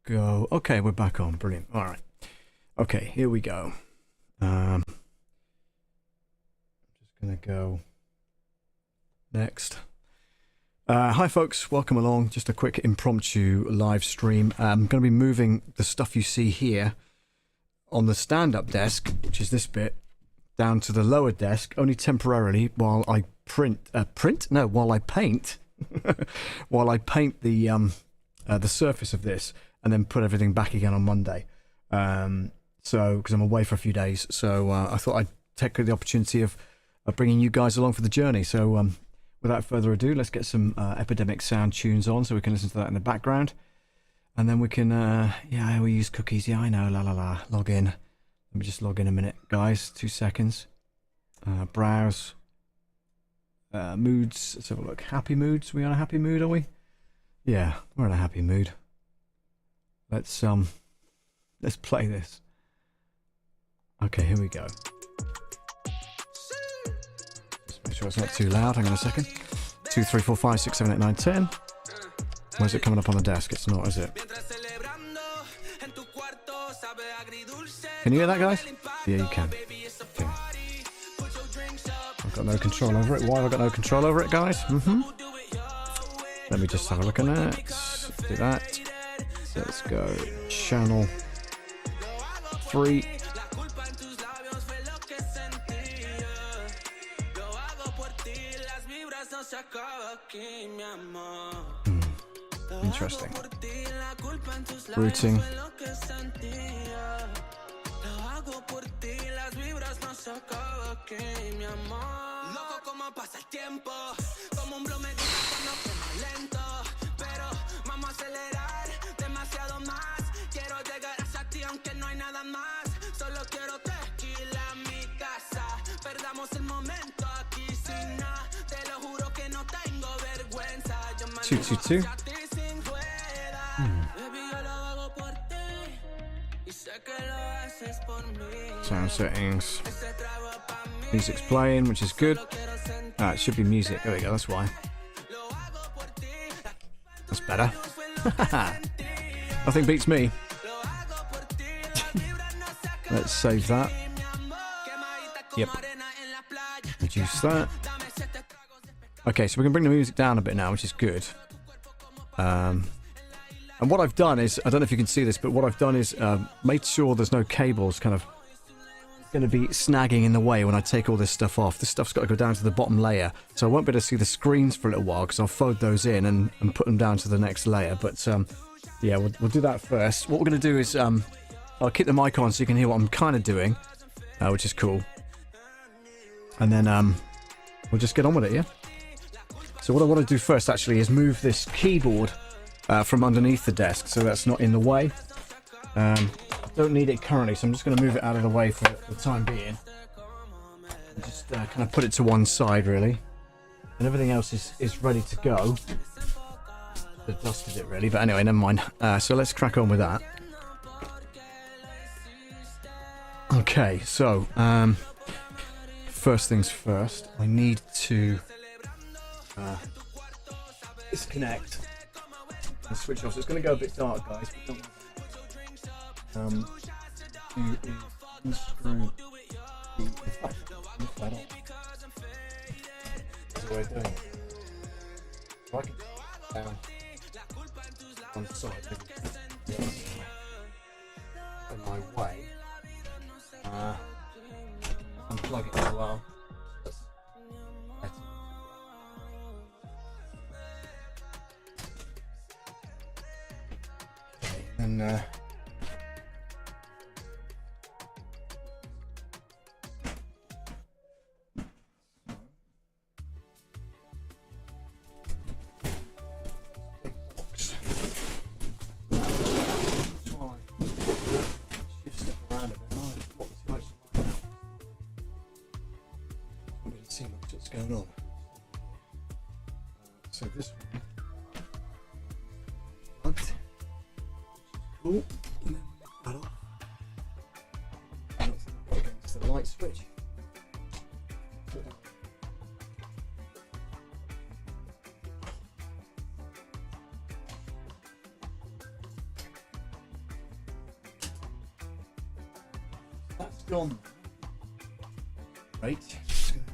go. Okay, we're back on. Brilliant. All right. Okay, here we go. I'm just going to go next. Hi, folks. Welcome along. Just a quick impromptu live stream. I'm going to be moving the stuff you see here on the stand-up desk, which is this bit, down to the lower desk, only temporarily while I while I paint, while I paint the surface of this, and then put everything back again on Monday. So, because I'm away for a few days, so I thought I'd take the opportunity of bringing you guys along for the journey. So, without further ado, let's get some Epidemic sound tunes on, so we can listen to that in the background, and then we can, yeah, we use cookies. Yeah, I know. La la la. Log in. Let me just log in a minute, guys. 2 seconds. Browse. Moods. Let's have a look. Happy moods. We on a happy mood, are we? Yeah, we're in a happy mood. Let's play this. Okay, here we go. Just make sure it's not too loud. Hang on a second. 2, 3, 4, 5, 6, 7, 8, 9, 10. Where's it coming up on the desk? It's not, is it? Can you hear that, guys? Yeah, you can. Okay. I've got no control over it. Why have I got no control over it, guys? Let me just have a look at that. Do that. So let's go. Channel 3. Interesting. Routing. Two, two, two. Sound settings. Music's playing, which is good. It should be music. There we go, that's why. That's better. Nothing beats me. Let's save that. Yep. Reduce that. Okay, so we can bring the music down a bit now, which is good. And what I've done is, I don't know if you can see this, but what I've done is made sure there's no cables kind of going to be snagging in the way when I take all this stuff off. This stuff's got to go down to the bottom layer, so I won't be able to see the screens for a little while because I'll fold those in and put them down to the next layer. But yeah, we'll do that first. What we're going to do is I'll keep the mic on so you can hear what I'm kind of doing, which is cool. And then we'll just get on with it, yeah? So what I want to do first actually is move this keyboard from underneath the desk so that's not in the way. I don't need it currently, so I'm just going to move it out of the way for the time being. And just kind of put it to one side really. And everything else is ready to go. I dusted it really, but anyway, never mind. So let's crack on with that. Okay, so first things first, I need to disconnect and switch off. So it's going to go a bit dark, guys. But don't unscrew that off. That's the way of doing it. So I can down one side, the other side, in my way. Unplug it as well. And what's going on. So this one. Cool. And then that off. Against the light switch. That's gone. Right. Just gonna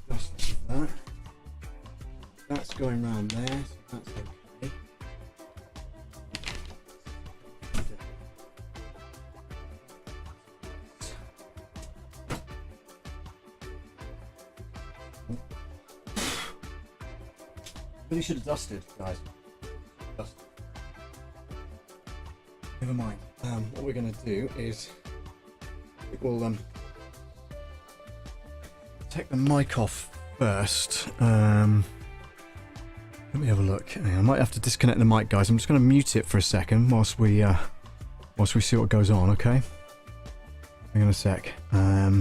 dust off that. That's going round there, so that's okay. Really should have dusted, guys. Dusted. Never mind. What we're going to do is we'll take the mic off first. Let me have a look. I might have to disconnect the mic, guys. I'm just going to mute it for a second whilst we see what goes on. Okay. Hang on a sec. Let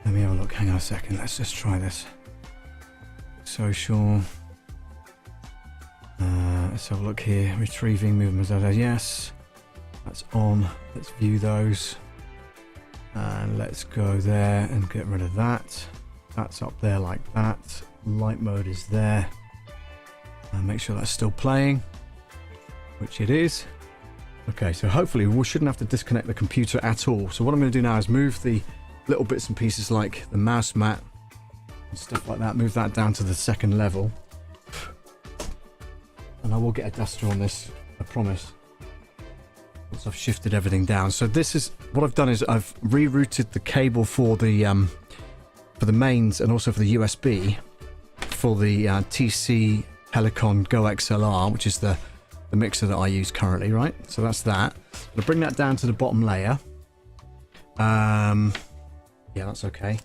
me have a look. Hang on a second. Let's just try this. Social. Let's have a look here. Retrieving movements. Yes, that's on. Let's view those. And let's go there and get rid of that. That's up there like that. Light mode is there. And make sure that's still playing, which it is. Okay, so hopefully we shouldn't have to disconnect the computer at all. So what I'm going to do now is move the little bits and pieces like the mouse mat and stuff like that, move that down to the second level, and I will get a duster on this, I promise, once I've shifted everything down. So this is what I've done, is I've rerouted the cable for the mains and also for the USB for the TC Helicon Go XLR, which is the mixer that I use currently, right? So that's that. I'll bring that down to the bottom layer. Yeah, that's okay.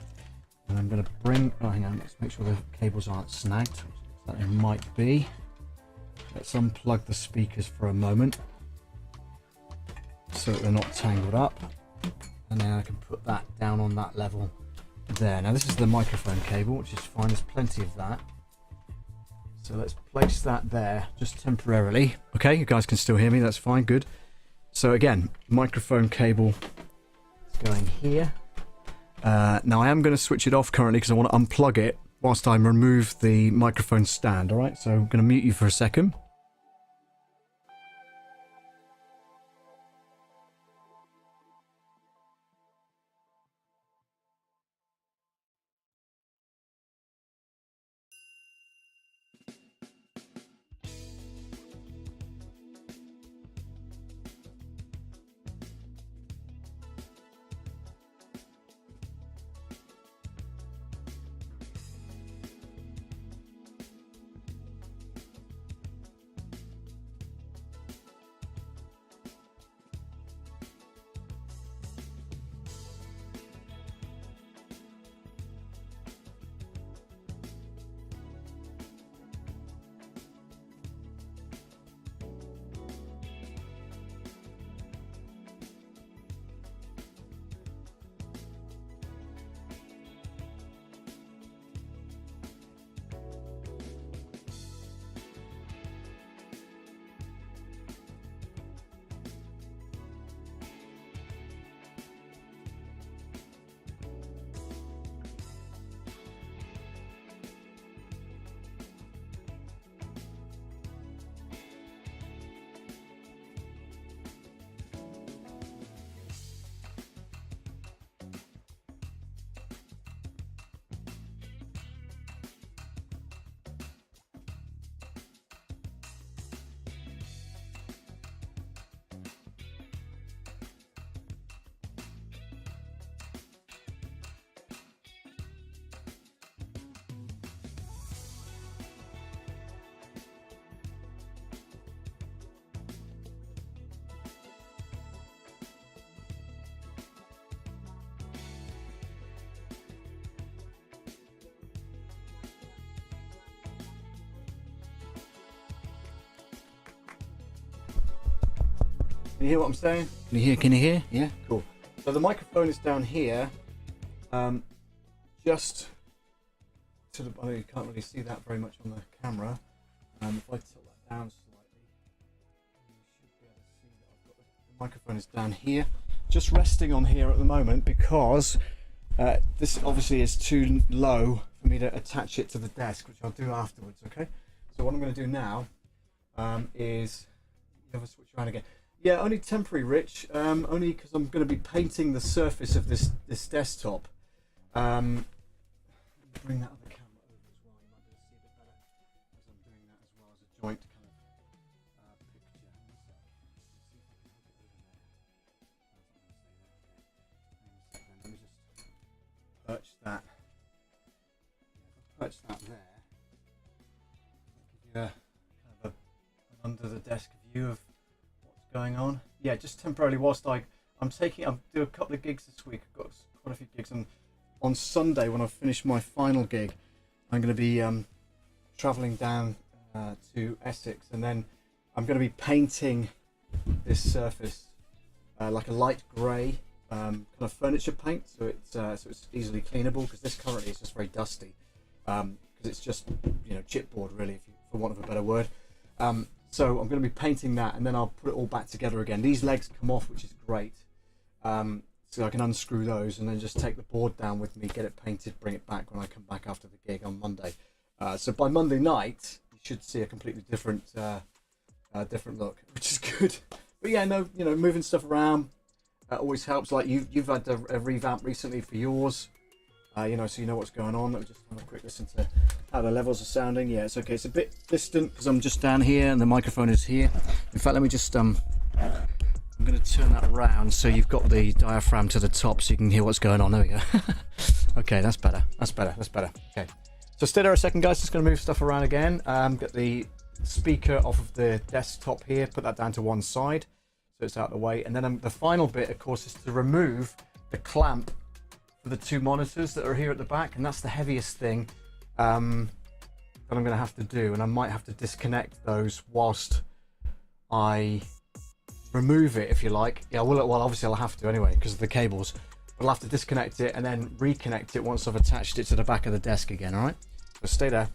And I'm going to bring... Oh, hang on. Let's make sure the cables aren't snagged. That it might be. Let's unplug the speakers for a moment so that they're not tangled up. And then I can put that down on that level there. Now, this is the microphone cable, which is fine. There's plenty of that. So let's place that there just temporarily. Okay, you guys can still hear me. That's fine. Good. So again, microphone cable is going here. Now I am going to switch it off currently because I want to unplug it whilst I remove the microphone stand. All right, so I'm going to mute you for a second. Can you hear what I'm saying? Can you hear? Can you hear? Yeah, cool. So the microphone is down here, just to the. I know you can't really see that very much on the camera. If I tilt that down slightly, you should be able to see that I've got the microphone is down here, just resting on here at the moment because this obviously is too low for me to attach it to the desk, which I'll do afterwards. Okay. So what I'm going to do now is you have a switch around again. Yeah, only temporary, Rich. Only because I'm going to be painting the surface of this desktop. Bring that other camera over as well. You might be able to see a bit better as I'm doing that as well as a joint kind of picture. Let me just perch that. Perch that there. Give you a kind of an under the desk view of what's going on. Yeah, just temporarily whilst I'm do a couple of gigs this week. I've got quite a few gigs, and on Sunday when I finish my final gig, I'm going to be travelling down to Essex, and then I'm going to be painting this surface like a light grey kind of furniture paint, so it's easily cleanable, because this currently is just very dusty, because it's just, you know, chipboard really, for want of a better word. So I'm going to be painting that, and then I'll put it all back together again. These legs come off, which is great. So I can unscrew those and then just take the board down with me, get it painted, bring it back when I come back after the gig on Monday. So by Monday night, you should see a completely different look, which is good. But yeah, no, you know, moving stuff around always helps. Like you've had a revamp recently for yours, you know, so you know what's going on. Let me just have a quick listen to how the levels are sounding. Yeah, it's okay. It's a bit distant because I'm just down here and the microphone is here. In fact, let me just I'm going to turn that around so you've got the diaphragm to the top so you can hear what's going on. There we go. Okay, that's better. That's better. That's better. Okay. So stay there a second, guys. Just going to move stuff around again. Get the speaker off of the desktop here. Put that down to one side so it's out of the way. And then the final bit, of course, is to remove the clamp for the two monitors that are here at the back. And that's the heaviest thing that I'm going to have to do. And I might have to disconnect those whilst I remove it, if you like. Yeah, well obviously I'll have to anyway because of the cables, but I'll have to disconnect it and then reconnect it once I've attached it to the back of the desk again. All right, so stay there.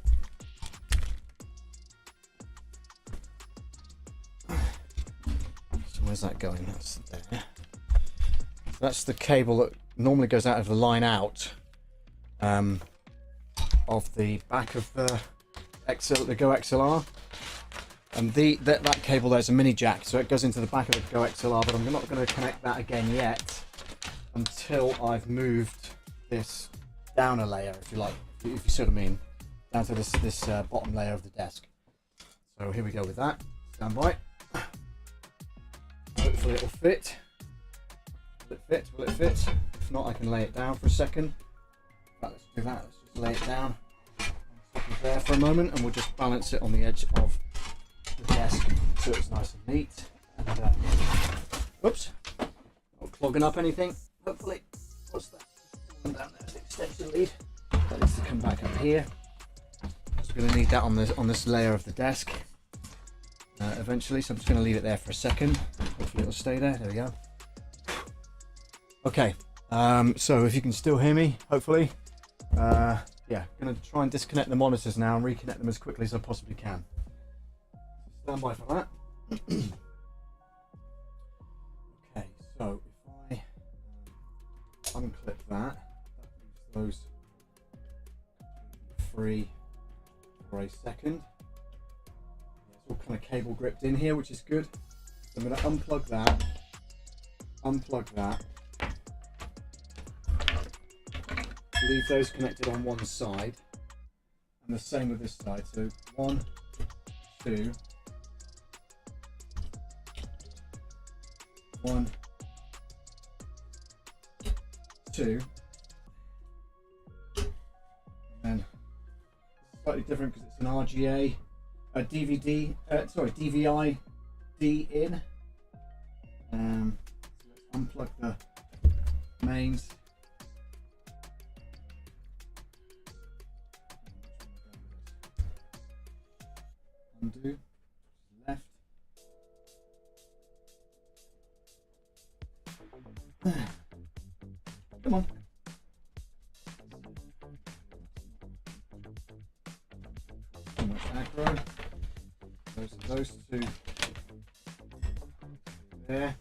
So where's that going? That's there. That's the cable that normally goes out of the line out of the back of the Go XLR. And that cable there's a mini jack, so it goes into the back of the Go XLR, but I'm not going to connect that again yet until I've moved this down a layer, if you like, if you see what I mean, down to this bottom layer of the desk. So here we go with that. Stand by. Hopefully it'll fit. Will it fit? Will it fit? If not, I can lay it down for a second. Right, let's do that. Let's just lay it down on top of there for a moment, and we'll just balance it on the edge of the desk so it's nice and neat. And whoops, not clogging up anything. Hopefully. What's that? Down there, the extension lead. That needs to come back up here. Just going to need that on this layer of the desk eventually. So I'm just going to leave it there for a second. Hopefully it'll stay there. There we go. Okay. So if you can still hear me, hopefully. Yeah, going to try and disconnect the monitors now and reconnect them as quickly as I possibly can. Stand by for that. Okay, so if I unclip that leaves those free for a second. Yeah, it's all kind of cable gripped in here, which is good. So I'm going to unplug that, leave those connected on one side, and the same with this side. So 1, 2, 1, 2, and slightly different because it's an RGA, a DVD, DVI D in. So let's unplug the mains. Undo, left. Come on. Too much aggro. Those two there.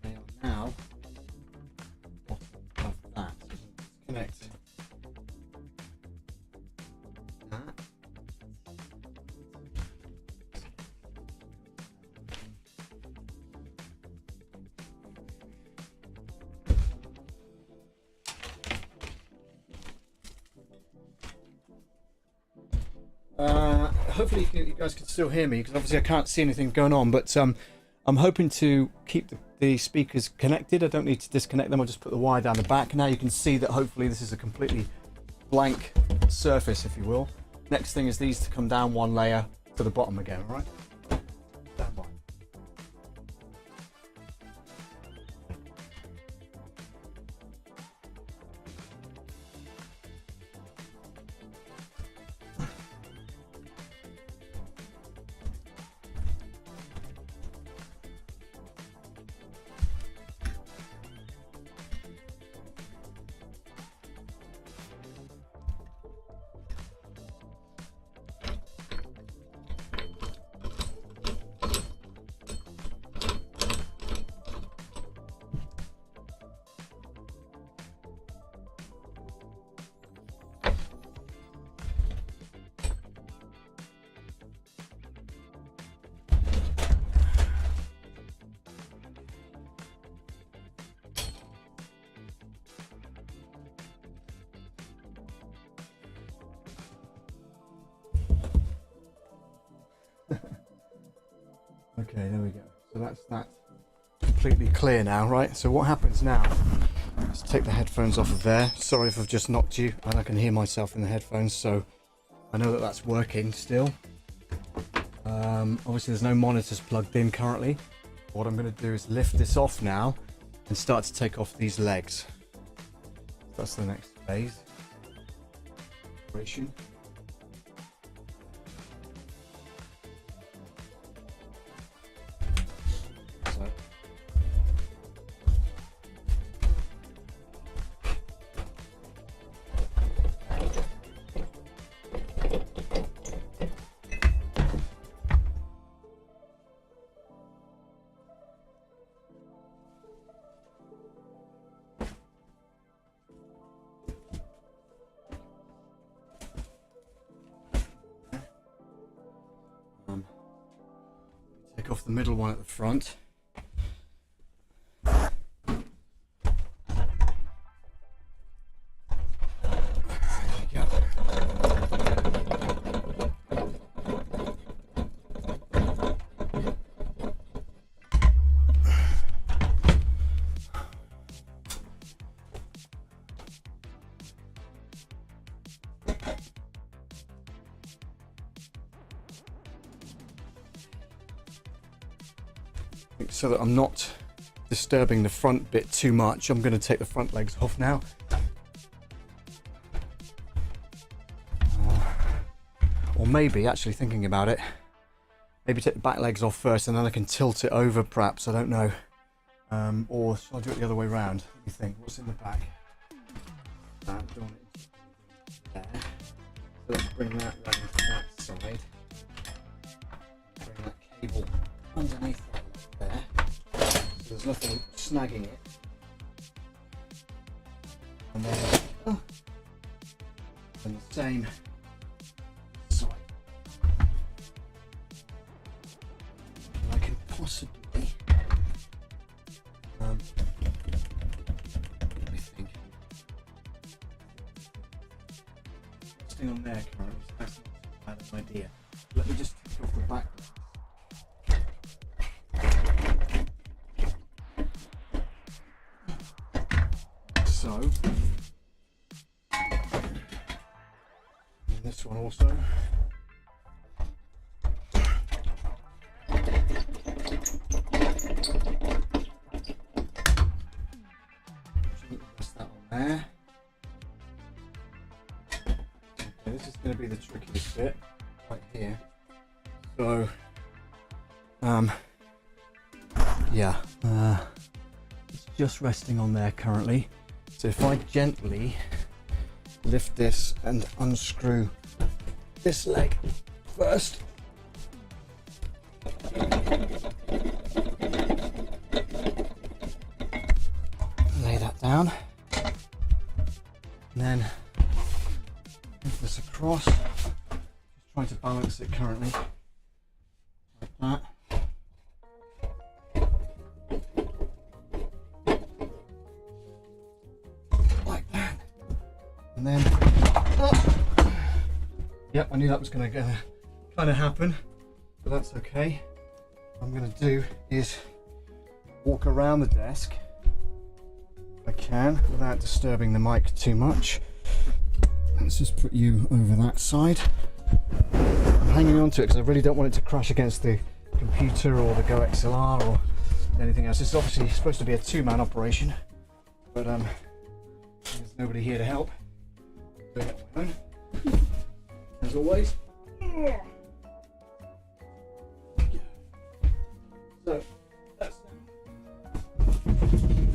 They are now bottom of that. Let's connect that. Hopefully you guys can still hear me, because obviously I can't see anything going on, but I'm hoping to keep the speakers connected. I don't need to disconnect them. I'll just put the wire down the back. Now you can see that hopefully this is a completely blank surface, if you will. Next thing is these to come down one layer to the bottom again, all right? Stand by. Okay, there we go. So that's that completely clear now, right? So what happens now, let's take the headphones off of there. Sorry if I've just knocked you, and I can hear myself in the headphones, so I know that that's working still. Obviously there's no monitors plugged in currently. What I'm going to do is lift this off now and start to take off these legs. That's the next phase. Operation. Take off the middle one at the front. So that I'm not disturbing the front bit too much, I'm going to take the front legs off now. Or maybe, actually thinking about it, maybe take the back legs off first and then I can tilt it over perhaps, I don't know. Or shall I do it the other way around? Let me think, what's in the back? There. So let's bring that round to that side. Bring that cable underneath that there. So there's nothing snagging it. And then and the same side. And I can possibly let me think. Staying on there currently, so that's not a bad idea. Let me just take off the back. So, and this one also. Press that on there. Okay, this is going to be the trickiest bit right here. So, yeah, it's just resting on there currently. So if I gently lift this and unscrew this leg first. Lay that down. And then move this across. Just trying to balance it currently. Like that. And then Yep, I knew that was going to kind of happen, but that's okay. What I'm going to do is walk around the desk if I can without disturbing the mic too much. Let's just put you over that side. I'm hanging on to it because I really don't want it to crash against the computer or the Go XLR or anything else. This is obviously supposed to be a two-man operation, but there's nobody here to help. Doing it on my own, as always. So that's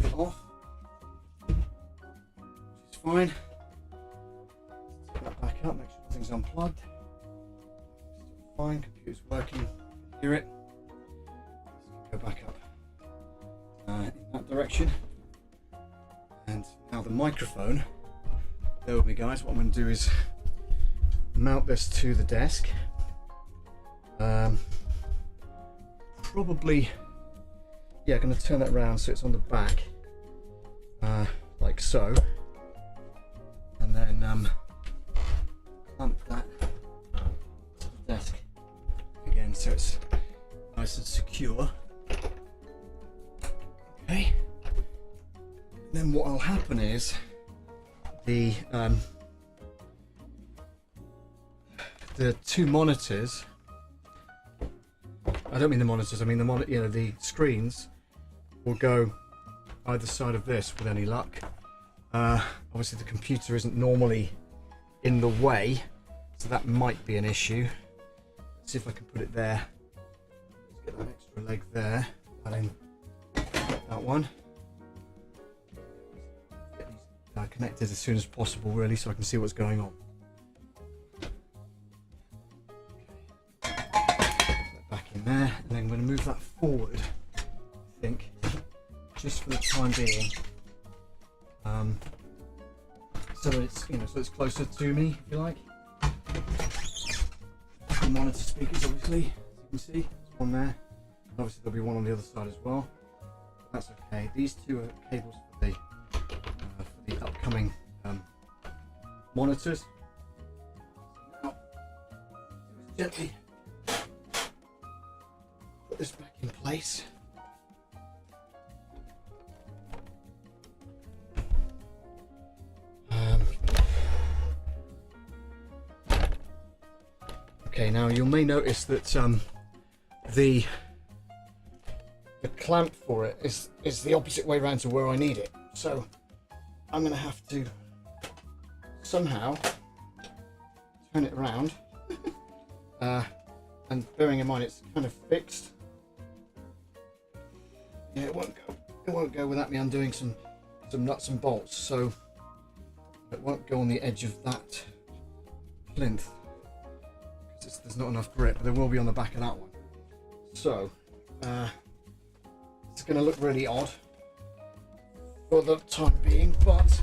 it off, which is fine. Take that back up, make sure everything's unplugged. Still fine, computer's working, you can hear it. Let's go back up in that direction. And now the microphone. Bear with me, guys. What I'm going to do is mount this to the desk. Probably, yeah, going to turn that around so it's on the back, like so, and then clamp that to the desk again so it's nice and secure. Okay. Then what will happen is the two monitors. I don't mean the monitors. I mean the screens will go either side of this with any luck. Obviously, the computer isn't normally in the way, so that might be an issue. Let's see if I can put it there. Let's get that extra leg there. Put that in. That one. Get these connected as soon as possible, really, so I can see what's going on. There, and then I'm going to move that forward, I think, just for the time being, so that it's, so it's closer to me, if you like. The monitor speakers, obviously, as you can see, there's one there, and obviously there'll be one on the other side as well. But that's okay. These two are cables for the upcoming monitors. Now, gently put this back in place. Okay, now you may notice that the clamp for it is the opposite way around to where I need it. So I'm going to have to somehow turn it around. And bearing in mind it's kind of fixed. Yeah, it won't go without me undoing some nuts and bolts, so it won't go on the edge of that plinth because there's not enough grip, but there will be on the back of that one. So it's going to look really odd for the time being, but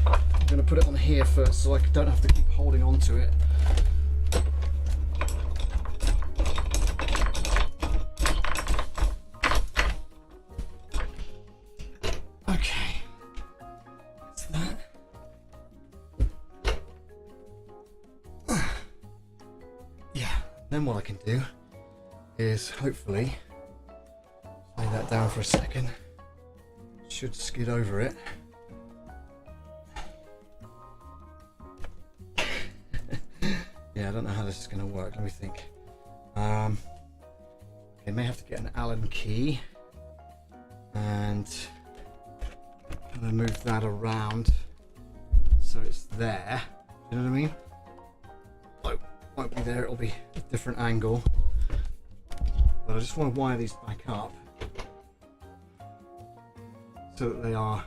I'm going to put it on here first so I don't have to keep holding on to it. Then what I can do is hopefully lay that down for a second. Should skid over it. Yeah, I don't know how this is going to work. Let me think. Okay, may have to get an Allen key and then move that around so it's there. You know what I mean? Won't be there, it'll be a different angle, but I just want to wire these back up so that they are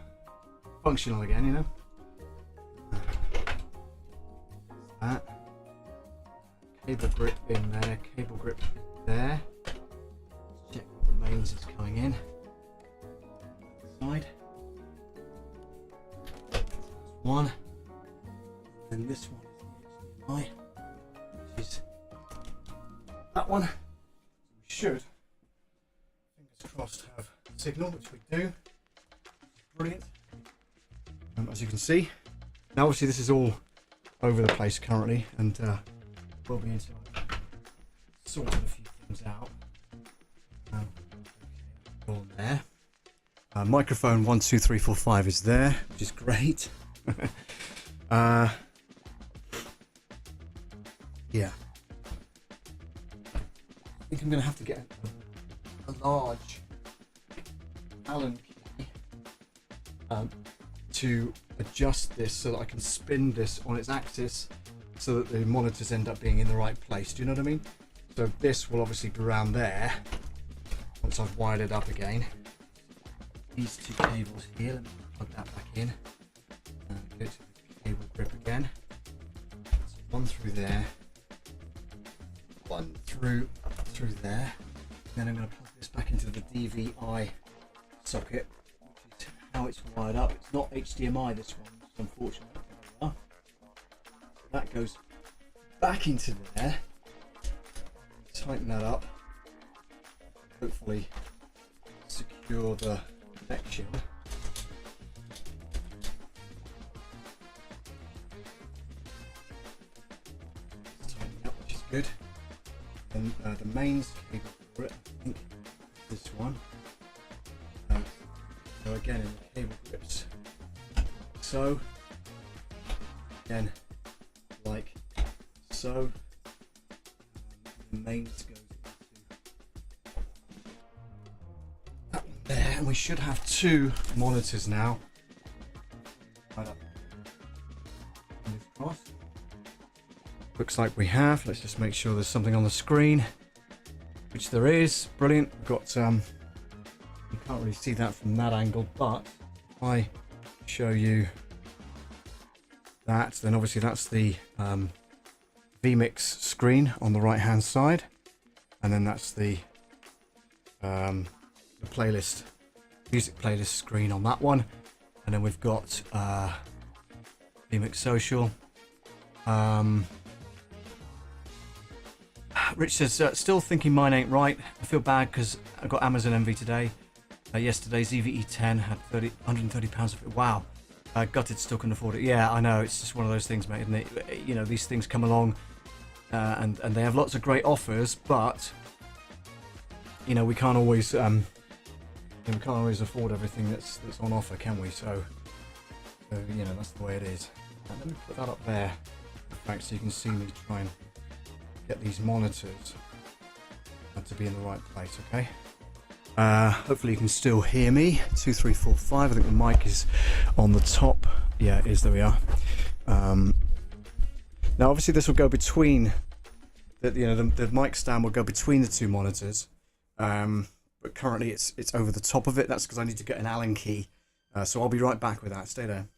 functional again, you know. That cable grip in there, cable grip there. Let's check that the mains is coming in side. That's one, and this one is the HDMI. Is that one. We should, fingers crossed, have signal, which we do. Brilliant. As you can see, now obviously this is all over the place currently, and will be until I sorted a few things out. Okay, on there. Microphone 1, 2, 3, 4, 5 is there, which is great. Yeah. I think I'm going to have to get a large Allen key to adjust this so that I can spin this on its axis so that the monitors end up being in the right place. Do you know what I mean? So this will obviously be around there once I've wired it up again. These two cables here, let me plug that back in. Go to the cable grip again. So one through there, one through there. Then I'm going to plug this back into the DVI socket, which is how it's wired up. It's not HDMI, this one, unfortunately. So that goes back into there. Tighten that up. Hopefully secure the connection. Tighten up, which is good. And the mains cable for it, I think this one. So again in the cable grips. So again, like so. The mains goes into that one there, and we should have 2 monitors now. Right up. Fingers crossed. Looks like we have. Let's just make sure there's something on the screen, which there is. Brilliant. We've got you can't really see that from that angle, but if I show you that, then obviously that's the vMix screen on the right hand side, and then that's the playlist, music playlist screen on that one, and then we've got vMix Social. Rich says, still thinking mine ain't right. I feel bad because I got Amazon Envy today. Yesterday's EVE10 had 130 pounds of it. Wow. Gutted, still couldn't afford it. Yeah, I know. It's just one of those things, mate, isn't it? You know, these things come along and they have lots of great offers, but you know, we can't always afford everything that's on offer, can we? So you know, that's the way it is. Let me put that up there, in fact, so you can see me try and get these monitors to be in the right place. Okay. Hopefully you can still hear me. 2, 3, 4, 5. I think the mic is on the top. Yeah, it is. There we are. Now, obviously, this will go between the mic stand will go between the 2 monitors. But currently, it's over the top of it. That's because I need to get an Allen key. So I'll be right back with that. Stay there.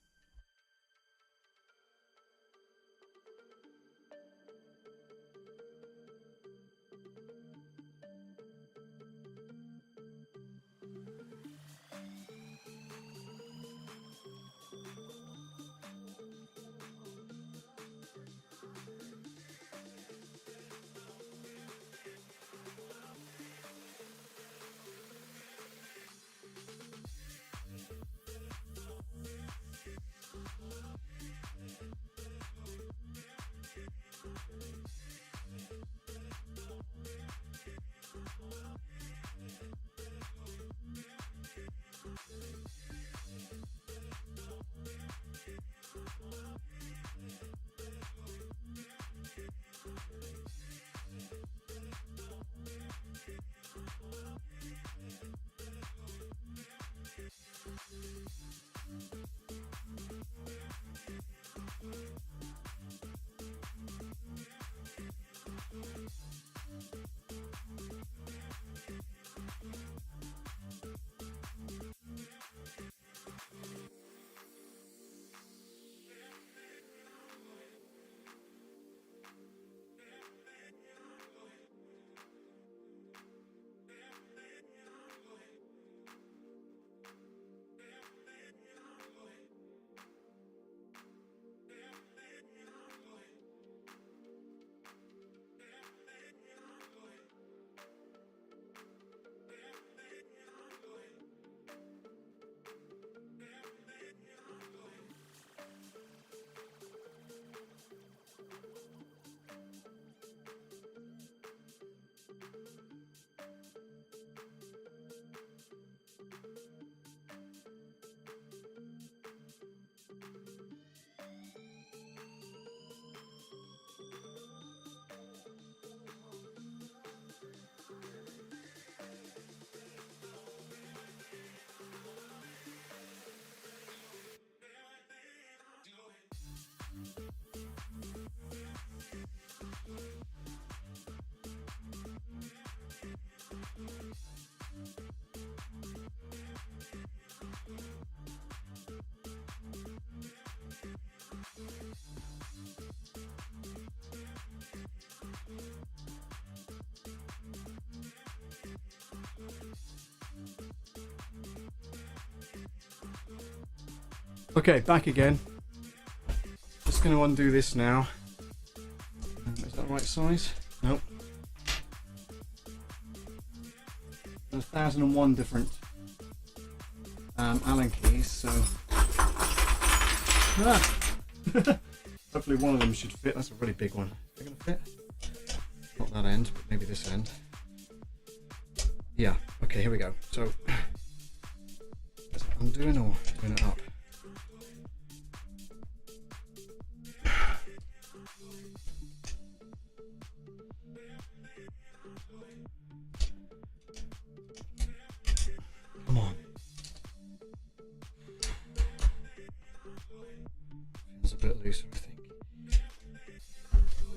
Okay, back again. Just going to undo this now. Is that the right size? Nope. There's 1001 different Allen keys, so hopefully one of them should fit. That's a really big one. Is it going to fit? Not that end, but maybe this end. Yeah. Okay, here we go. So, is it undoing or doing it up? Come on. Feels a bit looser, I think.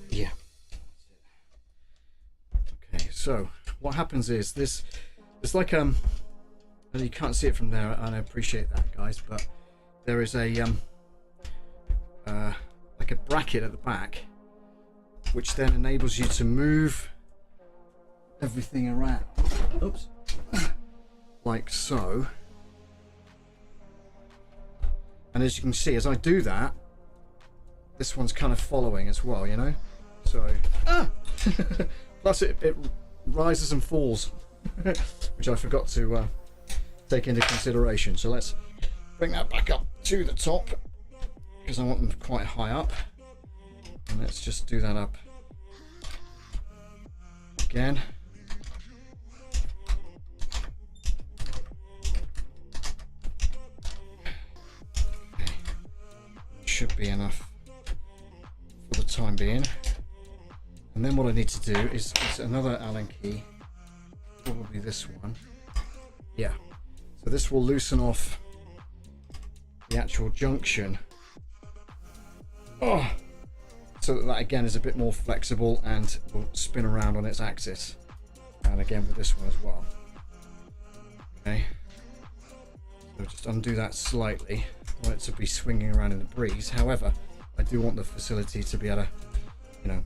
Yeah. Okay, so what happens is this, it's like and you can't see it from there, and I appreciate that, guys, but there is a like a bracket at the back which then enables you to move everything around. Oops. Like so. And as you can see, as I do that, this one's kind of following as well, you know? So, plus it rises and falls, which I forgot to take into consideration. So let's bring that back up to the top, because I want them quite high up. And let's just do that up again. Okay. Should be enough for the time being. And then what I need to do is another Allen key, probably this one. Yeah, so this will loosen off the actual junction. Oh, so that again is a bit more flexible and will spin around on its axis. And again with this one as well. Okay, so just undo that slightly. I want it to be swinging around in the breeze. However, I do want the facility to be able to, you know,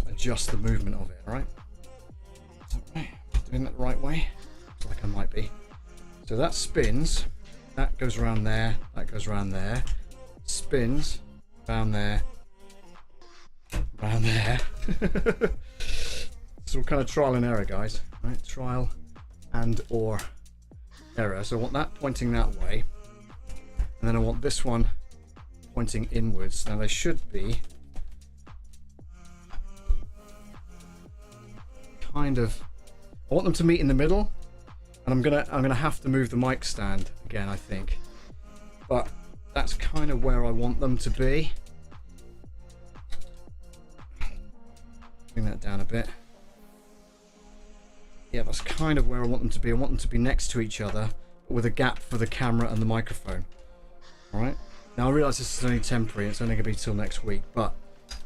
adjust the movement of it. All right, is that right? Doing that the right way? Looks like I might be. So that spins, that goes around there, that goes around there, spins around there, around there. So we're kind of trial and error, guys. Right, trial and or error. So I want that pointing that way, and then I want this one pointing inwards. Now they should be kind of, I want them to meet in the middle, and I'm gonna have to move the mic stand again, I think, but that's kind of where I want them to be. Bring that down a bit. Yeah, that's kind of where I want them to be. I want them to be next to each other, but with a gap for the camera and the microphone. All right. Now I realise this is only temporary. It's only gonna be till next week, but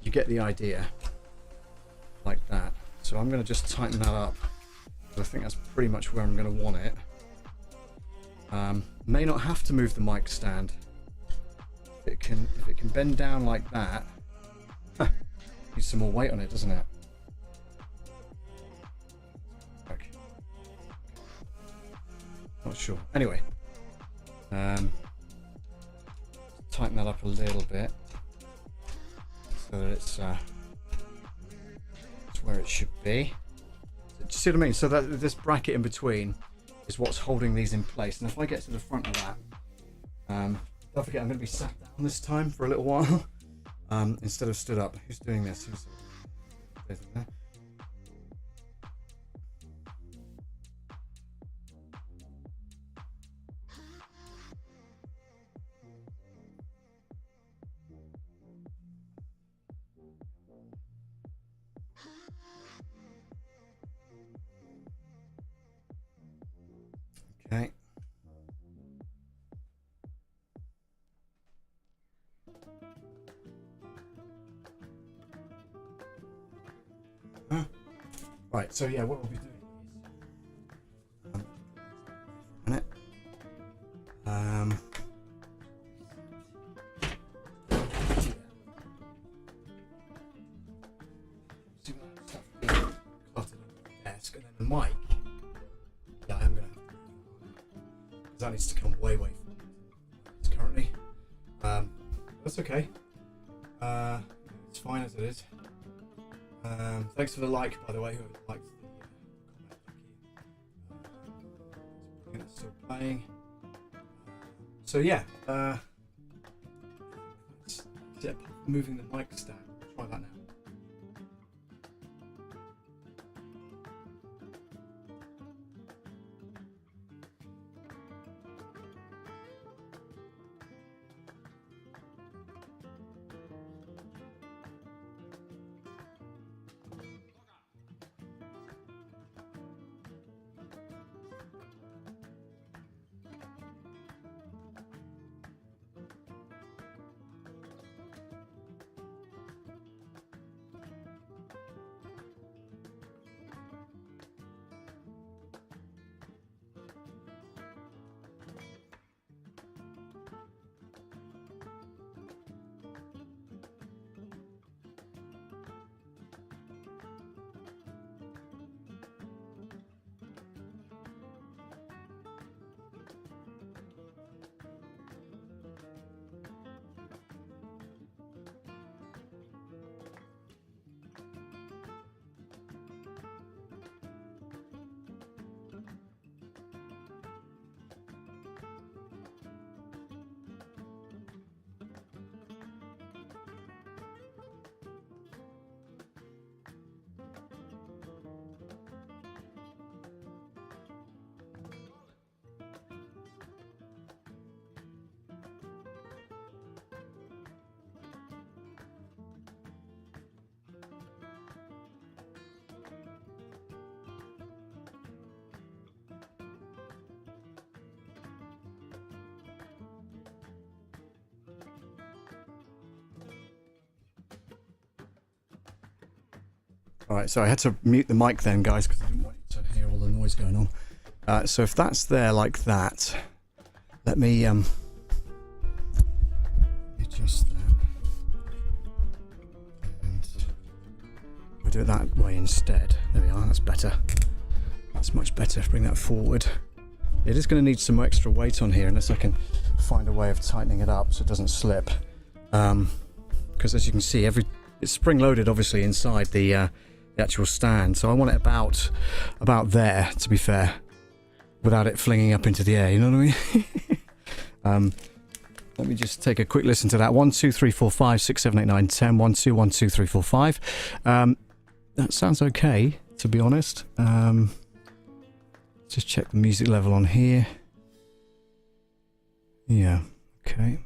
you get the idea. Like that. So I'm going to just tighten that up. I think that's pretty much where I'm going to want it. May not have to move the mic stand. If it can bend down like that. Needs some more weight on it, doesn't it? Okay. Not sure. Anyway, tighten that up a little bit so that it's where it should be. Do you see what I mean? So that this bracket in between is what's holding these in place. And if I get to the front of that, don't forget I'm going to be sat down this time for a little while instead of stood up. Who's doing this? Who's there? Okay. Right, so yeah, what we'll be doing is see that stuff being cluttered on the desk, and then the mic. Yeah, I am gonna have to, because that needs to come way forward currently. That's okay. It's fine as it is. Thanks for the like, by the way, whoever liked the comment. It's still playing. So yeah, that's it. Moving the mic stand. Try that now. Alright, so I had to mute the mic then, guys, because I didn't want you to hear all the noise going on. So if that's there like that, let me adjust that. And we'll do it that way instead. There we are, that's better. That's much better. Bring that forward. It is going to need some extra weight on here, unless I can find a way of tightening it up so it doesn't slip. Because as you can see, it's spring-loaded, obviously, inside the actual stand, so I want it about there, to be fair, without it flinging up into the air, you know what I mean? Let me just take a quick listen to that. 1 2 3 4 5 6 7 8 9 10 1 2 1 2 3 4 5. That sounds okay, to be honest. Just check the music level on here. Yeah, okay.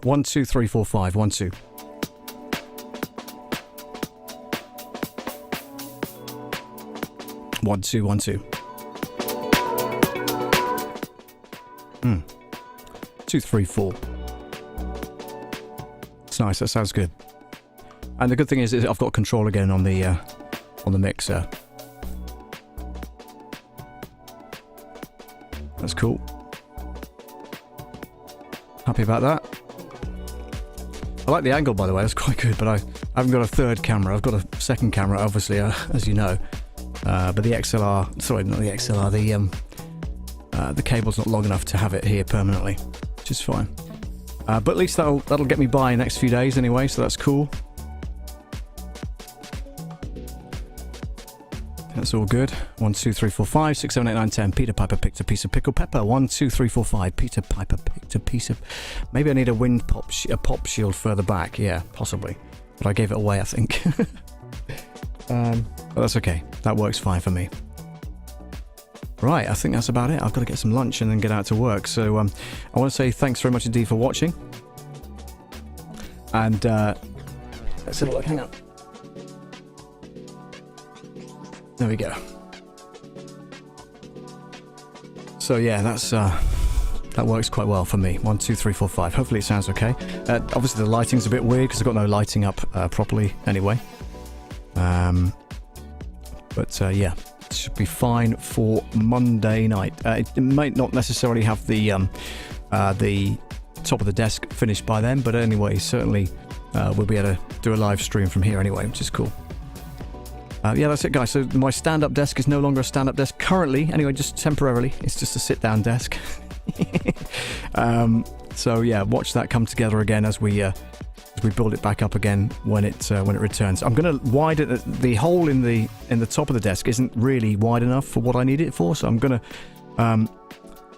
1 2 3 4 5 1 2. 1 2 1 2. 2 3 4. It's nice. That sounds good. And the good thing is I've got control again on the mixer. That's cool. Happy about that. I like the angle, by the way. That's quite good. But I haven't got a third camera. I've got a second camera, obviously, as you know. But the XLR, sorry, not the XLR, the cable's not long enough to have it here permanently, which is fine. But at least that'll get me by the next few days anyway, so that's cool. That's all good. 1 2 3 4 5 6 7 8 9 10. Peter Piper picked a piece of pickled pepper. 1 2 3 4 5. Peter Piper picked a piece of. Maybe I need a a pop shield further back. Yeah, possibly. But I gave it away, I think. But that's okay. That works fine for me. Right, I think that's about it. I've got to get some lunch and then get out to work. So I want to say thanks very much indeed for watching. And let's have a look. Hang on. There we go. So yeah, that works quite well for me. 1 2 3 4 5. Hopefully it sounds okay. Obviously the lighting's a bit weird because I've got no lighting up properly anyway. But yeah, it should be fine for Monday night. It might not necessarily have the top of the desk finished by then, but anyway, certainly we'll be able to do a live stream from here anyway, which is cool. Yeah, that's it, guys. So my stand-up desk is no longer a stand-up desk currently. Anyway, just temporarily. It's just a sit-down desk. So yeah, watch that come together again as we build it back up again when it returns. I'm gonna widen the hole in the top of the desk isn't really wide enough for what I need it for, so I'm gonna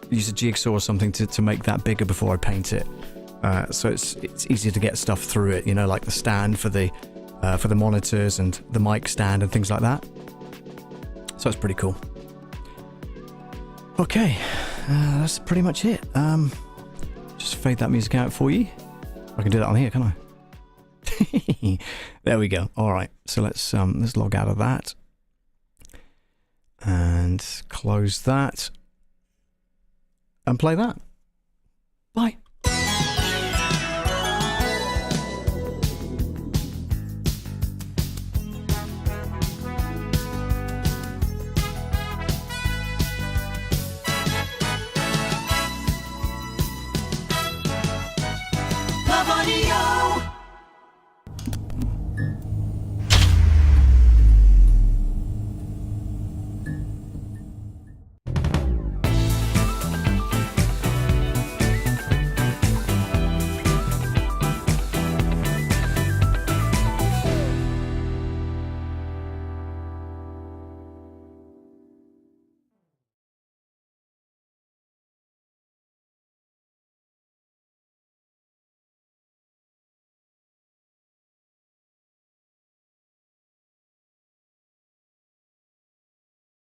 use a jigsaw or something to make that bigger before I paint it. So it's easier to get stuff through it, you know, like the stand for the monitors and the mic stand and things like that. So it's pretty cool. Okay, that's pretty much it. Just fade that music out for you. I can do that on here, can I? There we go. All right, so let's log out of that and close that and play that. Bye.